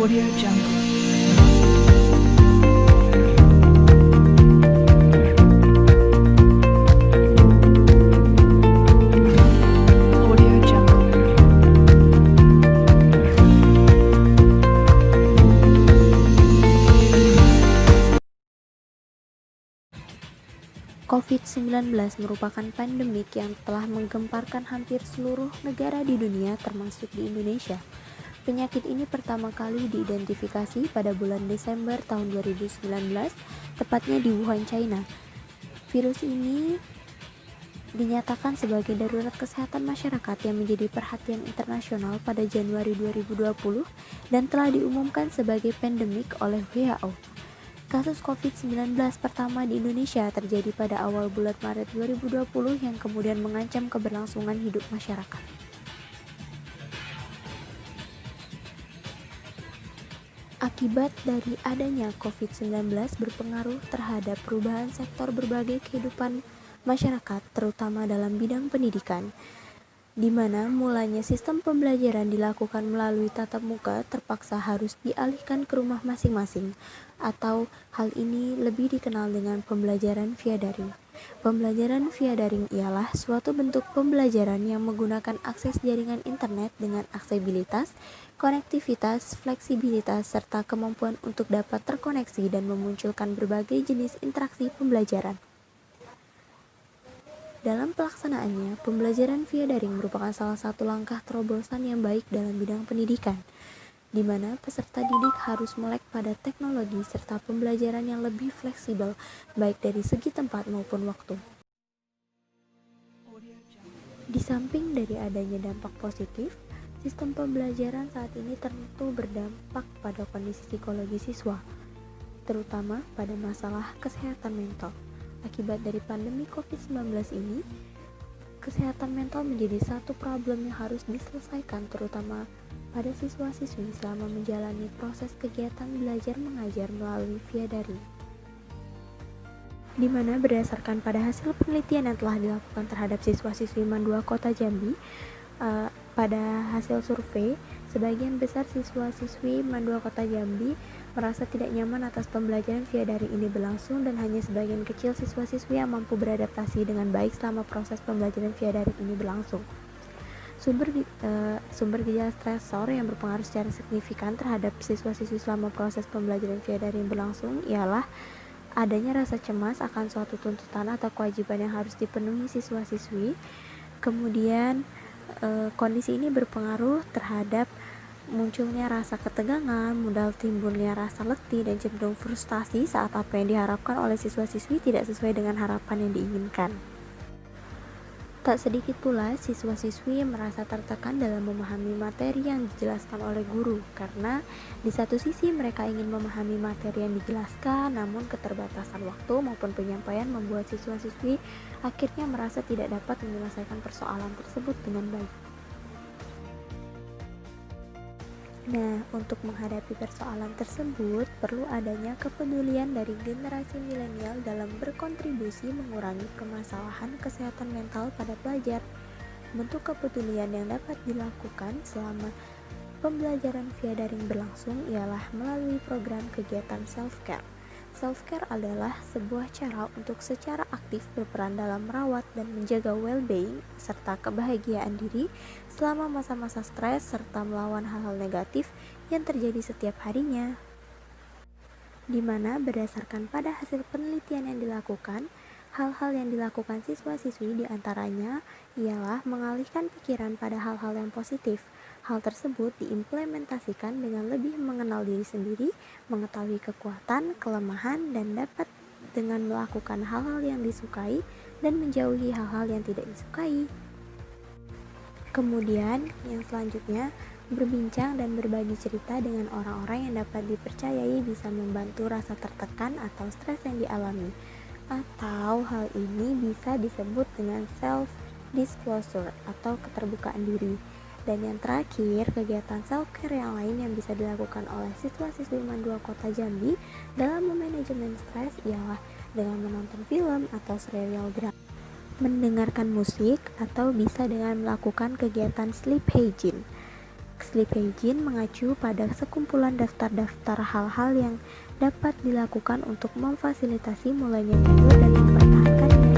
Audio Jungle. Audio Jungle. COVID-19 merupakan pandemik yang telah menggemparkan hampir seluruh negara di dunia termasuk di Indonesia. Penyakit ini pertama kali diidentifikasi pada bulan Desember tahun 2019, tepatnya di Wuhan, China. Virus ini dinyatakan sebagai darurat kesehatan masyarakat yang menjadi perhatian internasional pada Januari 2020 dan telah diumumkan sebagai pandemik oleh WHO. Kasus COVID-19 pertama di Indonesia terjadi pada awal bulan Maret 2020 yang kemudian mengancam keberlangsungan hidup masyarakat. Akibat dari adanya COVID-19 berpengaruh terhadap perubahan sektor berbagai kehidupan masyarakat, terutama dalam bidang pendidikan, di mana mulanya sistem pembelajaran dilakukan melalui tatap muka terpaksa harus dialihkan ke rumah masing-masing, atau hal ini lebih dikenal dengan pembelajaran via daring. Pembelajaran via daring ialah suatu bentuk pembelajaran yang menggunakan akses jaringan internet dengan aksesibilitas, konektivitas, fleksibilitas, serta kemampuan untuk dapat terkoneksi dan memunculkan berbagai jenis interaksi pembelajaran. Dalam pelaksanaannya, pembelajaran via daring merupakan salah satu langkah terobosan yang baik dalam bidang pendidikan, di mana peserta didik harus melek pada teknologi serta pembelajaran yang lebih fleksibel, baik dari segi tempat maupun waktu. Di samping dari adanya dampak positif, sistem pembelajaran saat ini tentu berdampak pada kondisi psikologi siswa, terutama pada masalah kesehatan mental. Akibat dari pandemi COVID-19 ini, kesehatan mental menjadi satu problem yang harus diselesaikan terutama pada siswa-siswi selama menjalani proses kegiatan belajar mengajar melalui via daring. Di mana berdasarkan pada hasil penelitian yang telah dilakukan terhadap siswa-siswi MAN 2 Kota Jambi, pada hasil survei, sebagian besar siswa-siswi MAN 2 Kota Jambi merasa tidak nyaman atas pembelajaran via daring ini berlangsung dan hanya sebagian kecil siswa-siswi yang mampu beradaptasi dengan baik selama proses pembelajaran via daring ini berlangsung. Sumber gejala stresor yang berpengaruh secara signifikan terhadap siswa-siswi selama proses pembelajaran via daring berlangsung ialah adanya rasa cemas akan suatu tuntutan atau kewajiban yang harus dipenuhi siswa-siswi. Kemudian kondisi ini berpengaruh terhadap munculnya rasa ketegangan, mudah timbulnya rasa letih dan cenderung frustasi saat apa yang diharapkan oleh siswa-siswi tidak sesuai dengan harapan yang diinginkan. Tak sedikit pula siswa-siswi yang merasa tertekan dalam memahami materi yang dijelaskan oleh guru, karena di satu sisi mereka ingin memahami materi yang dijelaskan, namun keterbatasan waktu maupun penyampaian membuat siswa-siswi akhirnya merasa tidak dapat menyelesaikan persoalan tersebut dengan baik. Nah, untuk menghadapi persoalan tersebut, perlu adanya kepedulian dari generasi milenial dalam berkontribusi mengurangi permasalahan kesehatan mental pada pelajar. Bentuk kepedulian yang dapat dilakukan selama pembelajaran via daring berlangsung ialah melalui program kegiatan self-care. Self-care adalah sebuah cara untuk secara aktif berperan dalam merawat dan menjaga well-being serta kebahagiaan diri selama masa-masa stres serta melawan hal-hal negatif yang terjadi setiap harinya. Di mana berdasarkan pada hasil penelitian yang dilakukan, hal-hal yang dilakukan siswa-siswi diantaranya ialah mengalihkan pikiran pada hal-hal yang positif. Hal tersebut diimplementasikan dengan lebih mengenal diri sendiri, mengetahui kekuatan, kelemahan, dan dapat dengan melakukan hal-hal yang disukai dan menjauhi hal-hal yang tidak disukai. Kemudian, yang selanjutnya, berbincang dan berbagi cerita dengan orang-orang yang dapat dipercayai bisa membantu rasa tertekan atau stres yang dialami. Atau hal ini bisa disebut dengan self-disclosure atau keterbukaan diri. Dan yang terakhir, kegiatan self-care yang lain yang bisa dilakukan oleh siswa-siswi MAN 2 Kota Jambi dalam memanajemen stres ialah dengan menonton film atau serial drama, mendengarkan musik, atau bisa dengan melakukan kegiatan sleep hygiene. Sleep Hygiene mengacu pada sekumpulan daftar-daftar hal-hal yang dapat dilakukan untuk memfasilitasi mulainya tidur dan mempertahankannya.